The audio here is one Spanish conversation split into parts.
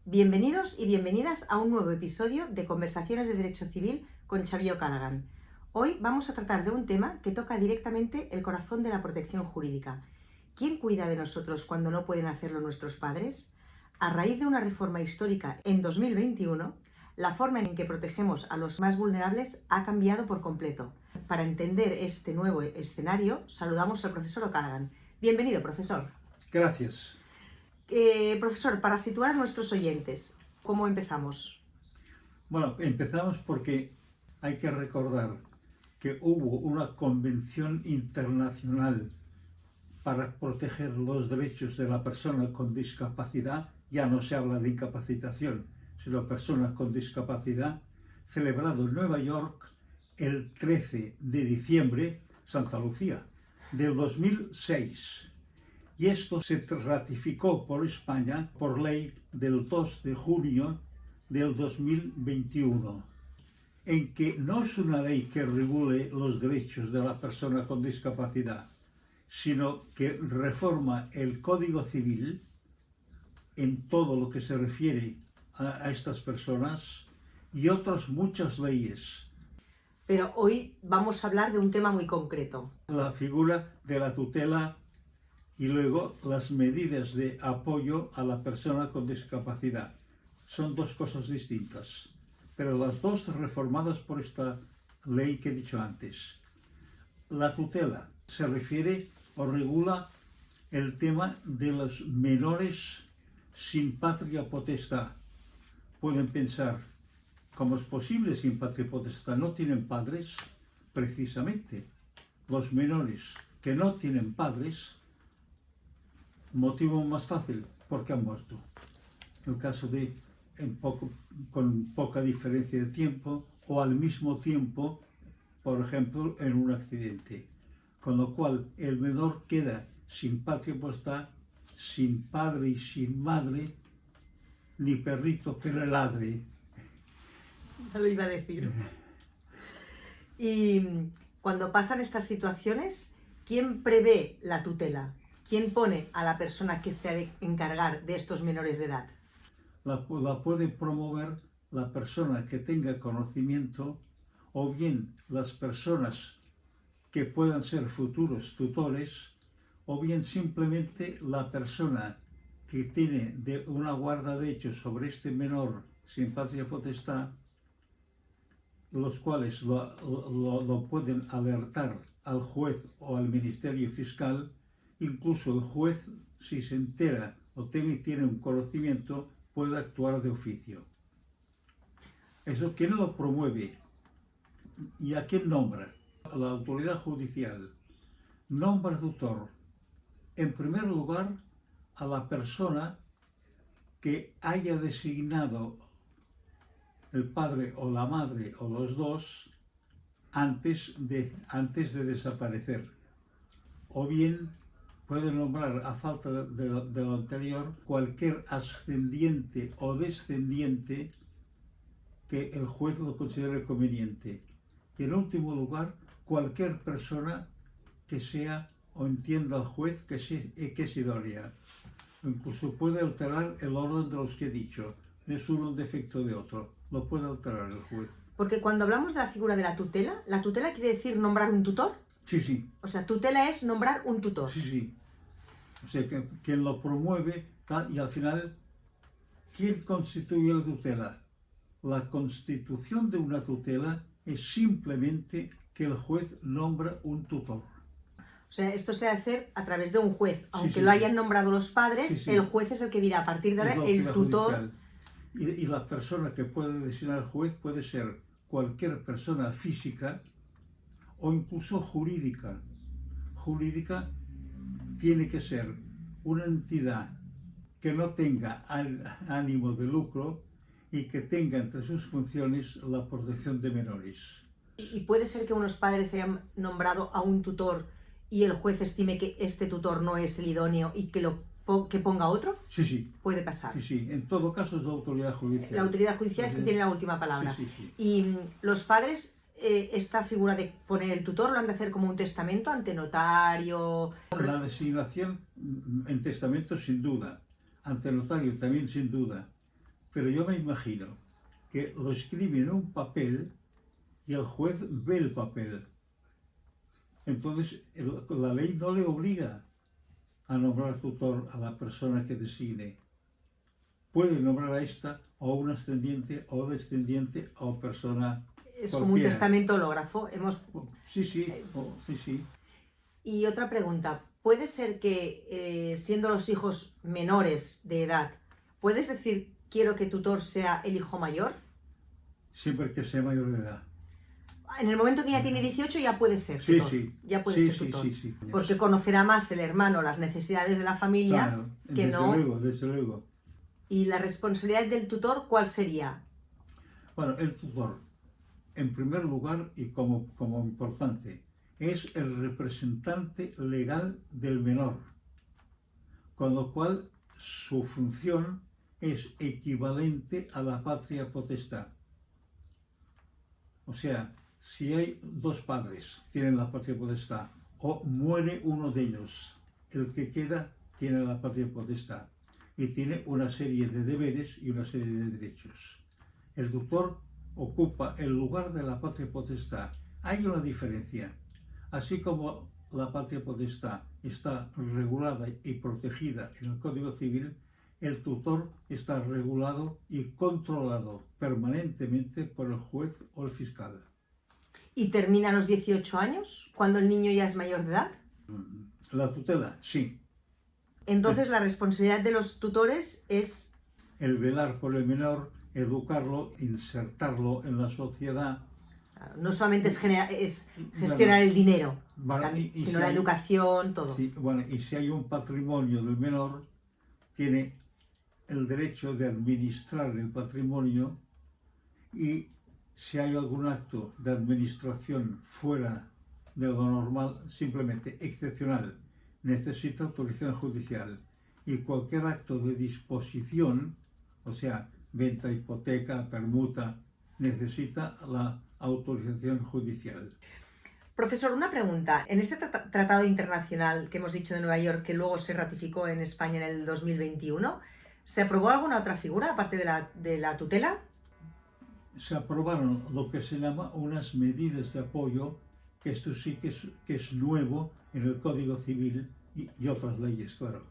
Bienvenidos y bienvenidas a un nuevo episodio de Conversaciones de Derecho Civil con Xavier O'Callaghan. Hoy vamos a tratar de un tema que toca directamente el corazón de la protección jurídica. ¿Quién cuida de nosotros cuando no pueden hacerlo nuestros padres? A raíz de una reforma histórica en 2021, la forma en que protegemos a los más vulnerables ha cambiado por completo. Para entender este nuevo escenario, saludamos al profesor O'Callaghan. Bienvenido, profesor. Gracias. Profesor, para situar a nuestros oyentes, ¿cómo empezamos? Bueno, empezamos porque hay que recordar que hubo una convención internacional para proteger los derechos de la persona con discapacidad. Ya no se habla de incapacitación, sino personas con discapacidad, celebrado en Nueva York el 13 de diciembre, Santa Lucía, del 2006. Y esto se ratificó por España por ley del 2 de junio del 2021, en que no es una ley que regule los derechos de la persona con discapacidad, sino que reforma el Código Civil en todo lo que se refiere a estas personas y otras muchas leyes. Pero hoy vamos a hablar de un tema muy concreto. La figura de la tutela y luego las medidas de apoyo a la persona con discapacidad. Son dos cosas distintas, pero las dos reformadas por esta ley que he dicho antes. La tutela se refiere o regula el tema de los menores sin patria potestad. Pueden pensar, ¿cómo es posible sin patria potestad? No tienen padres. Precisamente, los menores que no tienen padres, motivo más fácil, porque han muerto. En el caso de con poca diferencia de tiempo o al mismo tiempo, por ejemplo, en un accidente. Con lo cual, el menor queda sin patria potestad, sin padre y sin madre, ni perrito que le ladre. No lo iba a decir. Y cuando pasan estas situaciones, ¿quién prevé la tutela? ¿Quién pone a la persona que se ha de encargar de estos menores de edad? La puede promover la persona que tenga conocimiento o bien las personas que puedan ser futuros tutores o bien simplemente la persona que tiene una guarda de hechos sobre este menor sin patria potestad, los cuales lo pueden alertar al juez o al Ministerio Fiscal. Incluso el juez, si se entera o tiene un conocimiento, puede actuar de oficio. Eso, ¿quién lo promueve? ¿Y a quién nombra? La autoridad judicial nombra tutor, en primer lugar, a la persona que haya designado el padre o la madre o los dos antes de desaparecer. O bien puede nombrar, a falta de lo anterior, cualquier ascendiente o descendiente que el juez lo considere conveniente. Y en último lugar, cualquier persona que sea o entienda al juez que es idónea. Incluso puede alterar el orden de los que he dicho. No es uno un defecto de otro. Lo puede alterar el juez. Porque cuando hablamos de la figura de la tutela quiere decir nombrar un tutor. Sí, sí. O sea, tutela es nombrar un tutor. Sí, sí. O sea, que quien lo promueve, y al final, ¿quién constituye la tutela? La constitución de una tutela es simplemente que el juez nombra un tutor. O sea, esto se debe hacer a través de un juez. Aunque sí. lo hayan nombrado los padres, Sí, sí. el juez es el que dirá a partir de ahora el tutor. Y la persona que puede designar al juez puede ser cualquier persona física o incluso jurídica. Jurídica tiene que ser una entidad que no tenga ánimo de lucro y que tenga entre sus funciones la protección de menores. ¿Y puede ser que unos padres hayan nombrado a un tutor y el juez estime que este tutor no es el idóneo y que ponga otro? Sí, sí. Puede pasar. Sí, sí. En todo caso es la autoridad judicial. La autoridad judicial es quien tiene la última palabra. Sí, sí, sí. Y los padres, esta figura de poner el tutor, ¿lo han de hacer como un testamento ante notario? La designación en testamento sin duda, ante notario también sin duda, pero yo me imagino que lo escribe en un papel y el juez ve el papel. Entonces, la ley no le obliga a nombrar tutor a la persona que designe. Puede nombrar a esta o un ascendiente o descendiente o persona Es cualquiera. como un testamento hológrafo. Sí, sí. Y otra pregunta, ¿puede ser que siendo los hijos menores de edad, puedes decir quiero que tutor sea el hijo mayor? Siempre que sea mayor de edad. En el momento que ya tiene 18 ya puede ser Sí, tutor. sí. Ya puede Sí, ser sí, tutor. sí. Porque conocerá más el hermano las necesidades de la familia Claro, que no. desde luego. ¿Y la responsabilidad del tutor cuál sería? Bueno, el tutor, en primer lugar y como importante, es el representante legal del menor, con lo cual su función es equivalente a la patria potestad. O sea, si hay dos padres tienen la patria potestad o muere uno de ellos, el que queda tiene la patria potestad y tiene una serie de deberes y una serie de derechos. El tutor ocupa el lugar de la patria potestad. Hay una diferencia. Así como la patria potestad está regulada y protegida en el Código Civil, el tutor está regulado y controlado permanentemente por el juez o el fiscal. ¿Y termina a los 18 años, cuando el niño ya es mayor de edad? La tutela, sí. Entonces la responsabilidad de los tutores es... El velar por el menor, educarlo, insertarlo en la sociedad. No solamente es gestionar el dinero, sino la educación, todo. Sí, bueno, y si hay un patrimonio del menor, tiene el derecho de administrar el patrimonio, y si hay algún acto de administración fuera de lo normal, simplemente excepcional, necesita autorización judicial. Y cualquier acto de disposición, o sea, venta, hipoteca, permuta, necesita la autorización judicial. Profesor, una pregunta. En este tratado internacional que hemos dicho de Nueva York, que luego se ratificó en España en el 2021, ¿se aprobó alguna otra figura aparte de la tutela? Se aprobaron lo que se llama unas medidas de apoyo, que esto sí que es nuevo en el Código Civil y otras leyes, claro.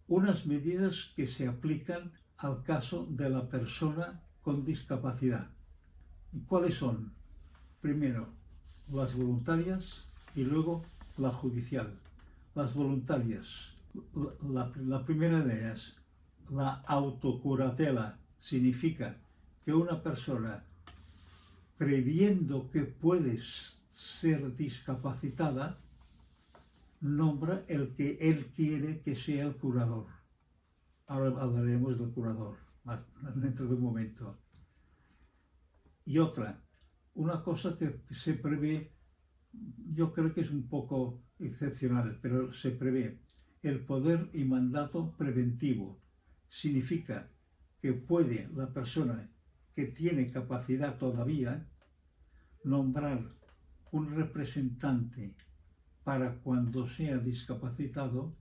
Unas medidas que se aplican al caso de la persona con discapacidad. ¿Y cuáles son? Primero, las voluntarias y luego la judicial. Las voluntarias, la primera de ellas, la autocuratela, significa que una persona, previendo que puede ser discapacitada, nombra el que él quiere que sea el curador. Ahora hablaremos del curador dentro de un momento. Y otra, una cosa que se prevé, yo creo que es un poco excepcional, pero se prevé el poder y mandato preventivo. Significa que puede la persona que tiene capacidad todavía nombrar un representante para cuando sea discapacitado,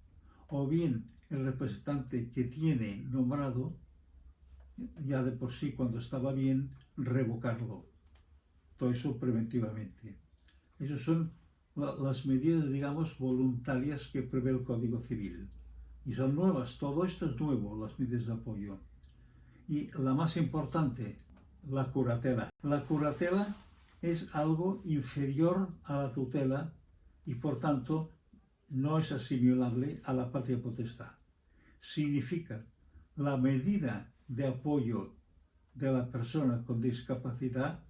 o bien el representante que tiene nombrado, ya de por sí cuando estaba bien, revocarlo. Todo eso preventivamente. Esas son las medidas, digamos, voluntarias que prevé el Código Civil. Y son nuevas, todo esto es nuevo, las medidas de apoyo. Y la más importante, la curatela. La curatela es algo inferior a la tutela y por tanto no es asimilable a la patria potestad. Significa la medida de apoyo de la persona con discapacidad,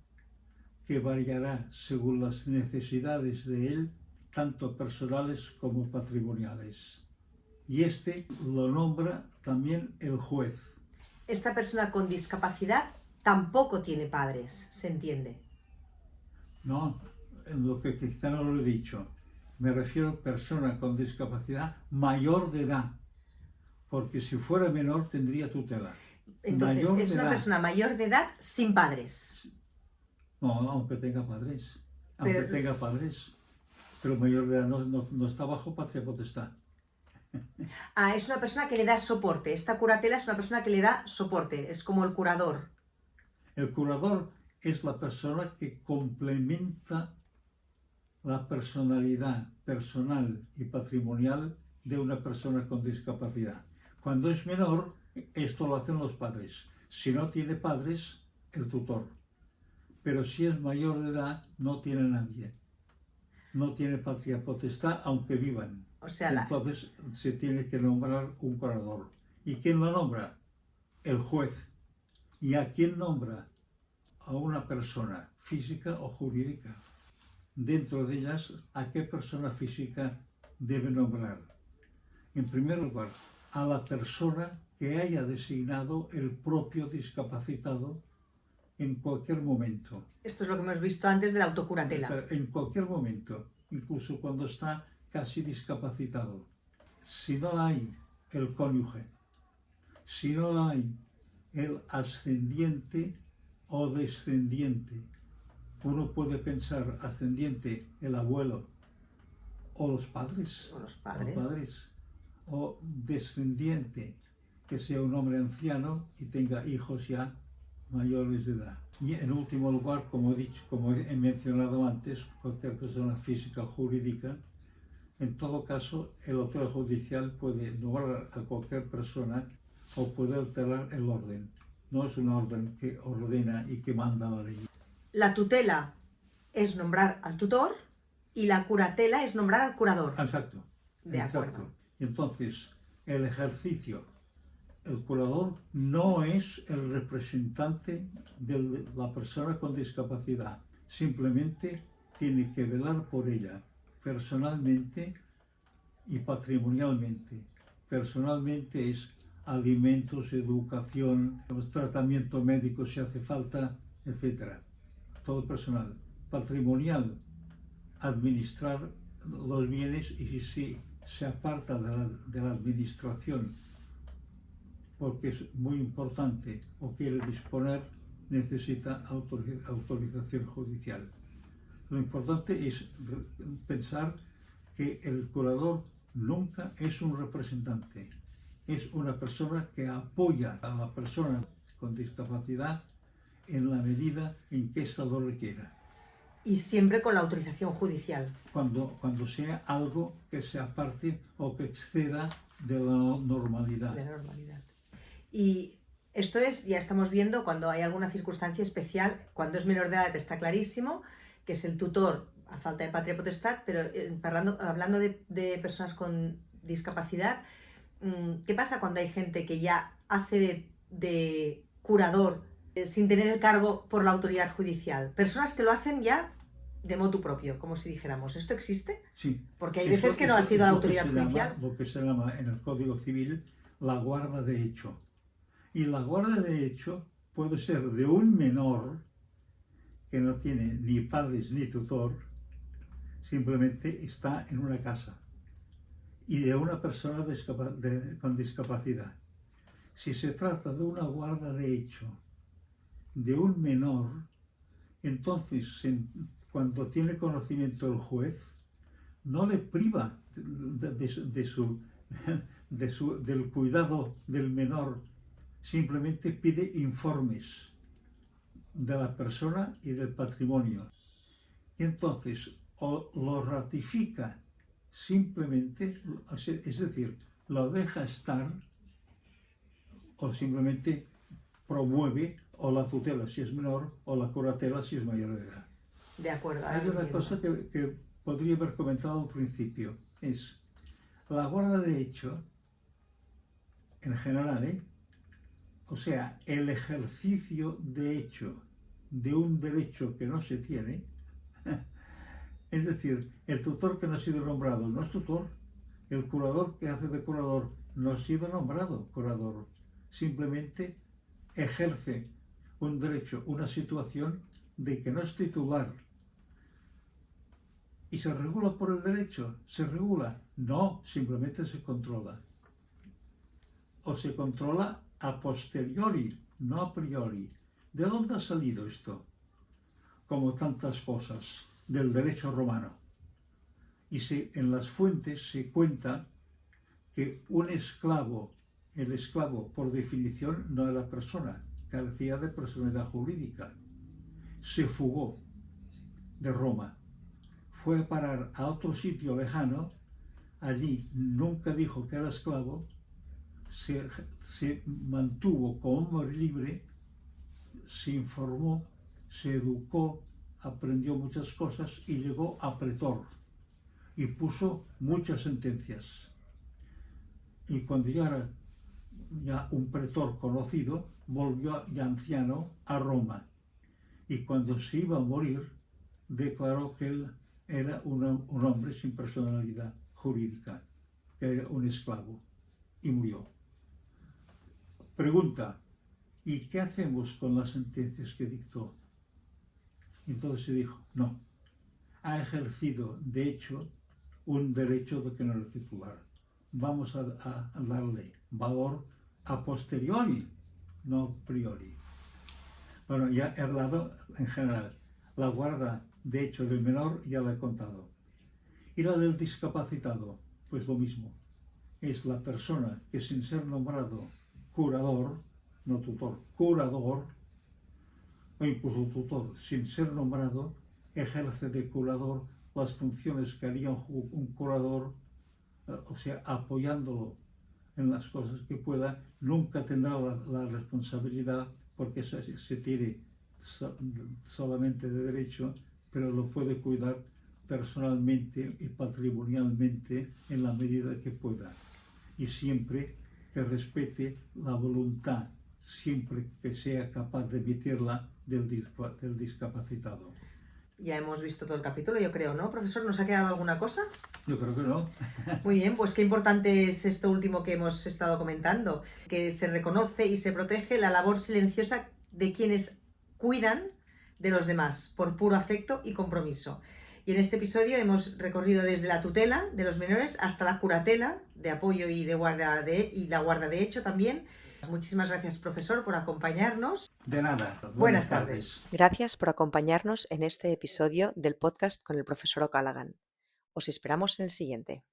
que variará según las necesidades de él, tanto personales como patrimoniales. Y lo nombra también el juez. Esta persona con discapacidad tampoco tiene padres, ¿se entiende? No, en lo que quizá no lo he dicho. Me refiero a persona con discapacidad mayor de edad, porque si fuera menor tendría tutela. Entonces, es una persona mayor de edad sin padres. No, aunque tenga padres. Pero mayor de edad no está bajo patria potestad. Ah, es una persona que le da soporte. Esta curatela es una persona que le da soporte. Es como el curador. El curador es la persona que complementa la personalidad personal y patrimonial de una persona con discapacidad. Cuando es menor, esto lo hacen los padres. Si no tiene padres, el tutor. Pero si es mayor de edad, no tiene nadie. No tiene patria potestad, aunque vivan. O sea, Entonces se tiene que nombrar un curador. ¿Y quién lo nombra? El juez. ¿Y a quién nombra? A una persona física o jurídica. Dentro de ellas, ¿a qué persona física debe nombrar? En primer lugar, a la persona que haya designado el propio discapacitado en cualquier momento. esto es lo que hemos visto antes de la O autocuratela. sea, en cualquier momento, incluso cuando está casi discapacitado. Si no hay el cónyuge, si no hay el ascendiente o descendiente, uno puede pensar ascendiente, el abuelo o los padres, O los padres. o descendiente, que sea un hombre anciano y tenga hijos ya mayores de edad. Y en último lugar, como he dicho, como he mencionado antes, cualquier persona física o jurídica. En todo caso, el autoridad judicial puede nombrar a cualquier persona o puede alterar el orden. No es un orden que ordena y que manda la ley. La tutela es nombrar al tutor y la curatela es nombrar al curador. Exacto. De acuerdo. Entonces, el ejercicio, el curador no es el representante de la persona con discapacidad. Simplemente tiene que velar por ella personalmente y patrimonialmente. Personalmente es alimentos, educación, tratamiento médico si hace falta, etc. Todo personal. Patrimonial, administrar los bienes, y si se aparta de la administración porque es muy importante o quiere disponer, necesita autorización judicial. Lo importante es pensar que el curador nunca es un representante, es una persona que apoya a la persona con discapacidad en la medida en que ésta lo requiera. Y siempre con la autorización judicial. Cuando sea algo que se aparte o que exceda de la normalidad. De la normalidad. Y esto es, ya estamos viendo cuando hay alguna circunstancia especial, cuando es menor de edad está clarísimo, que es el tutor a falta de patria potestad, pero hablando de personas con discapacidad, ¿qué pasa cuando hay gente que ya hace de curador sin tener el cargo por la autoridad judicial? Personas que lo hacen ya de motu propio, como si dijéramos. ¿Esto existe? Sí. Porque hay veces que no ha sido la autoridad judicial. Lo que se llama en el Código Civil la guarda de hecho. Y la guarda de hecho puede ser de un menor que no tiene ni padres ni tutor, simplemente está en una casa, y de una persona con discapacidad. Si se trata de una guarda de hecho de un menor, entonces cuando tiene conocimiento el juez, no le priva del cuidado del menor, simplemente pide informes de la persona y del patrimonio. Y entonces o lo ratifica simplemente, es decir, lo deja estar, o simplemente promueve o la tutela si es menor o la curatela si es mayor de edad. De acuerdo. Hay una cosa que podría haber comentado al principio, es la guarda de hecho, en general, o sea, el ejercicio de hecho de un derecho que no se tiene, es decir, el tutor que no ha sido nombrado no es tutor, el curador que hace de curador no ha sido nombrado curador, simplemente ejerce un derecho, una situación de que no es titular. ¿Y se regula por el derecho? ¿Se regula? No, simplemente se controla. O se controla a posteriori, no a priori. ¿De dónde ha salido esto? Como tantas cosas del derecho romano. Y en las fuentes se cuenta que un esclavo, el esclavo por definición no era persona, carecía de personalidad jurídica. Se fugó de Roma, fue a parar a otro sitio lejano, allí nunca dijo que era esclavo, se mantuvo como hombre libre, se informó, se educó, aprendió muchas cosas y llegó a pretor y puso muchas sentencias. Y cuando ya era un pretor conocido, volvió ya anciano a Roma. Y cuando se iba a morir, declaró que él era un hombre sin personalidad jurídica, que era un esclavo, y murió. Pregunta: ¿y qué hacemos con las sentencias que dictó? Entonces se dijo: no, ha ejercido de hecho un derecho de que no era titular. Vamos a darle valor a posteriori, no a priori. Bueno, ya he hablado en general. La guarda de hecho del menor ya la he contado. Y la del discapacitado, pues lo mismo. Es la persona que, sin ser nombrado curador, no tutor, curador, o incluso tutor, sin ser nombrado, ejerce de curador las funciones que haría un curador, o sea, apoyándolo en las cosas que pueda. Nunca tendrá la responsabilidad, porque se tiene solamente de derecho, pero lo puede cuidar personalmente y patrimonialmente en la medida que pueda, y siempre que respete la voluntad, siempre que sea capaz de emitirla, del discapacitado. Ya hemos visto todo el capítulo, yo creo, ¿no, profesor? ¿Nos ha quedado alguna cosa? Yo creo que no. Muy bien, pues qué importante es esto último que hemos estado comentando, que se reconoce y se protege la labor silenciosa de quienes cuidan de los demás por puro afecto y compromiso. Y en este episodio hemos recorrido desde la tutela de los menores hasta la curatela de apoyo y la guarda de hecho también. Muchísimas gracias, profesor, por acompañarnos. De nada. Buenas tardes. Gracias por acompañarnos en este episodio del podcast con el profesor O'Callaghan. Os esperamos en el siguiente.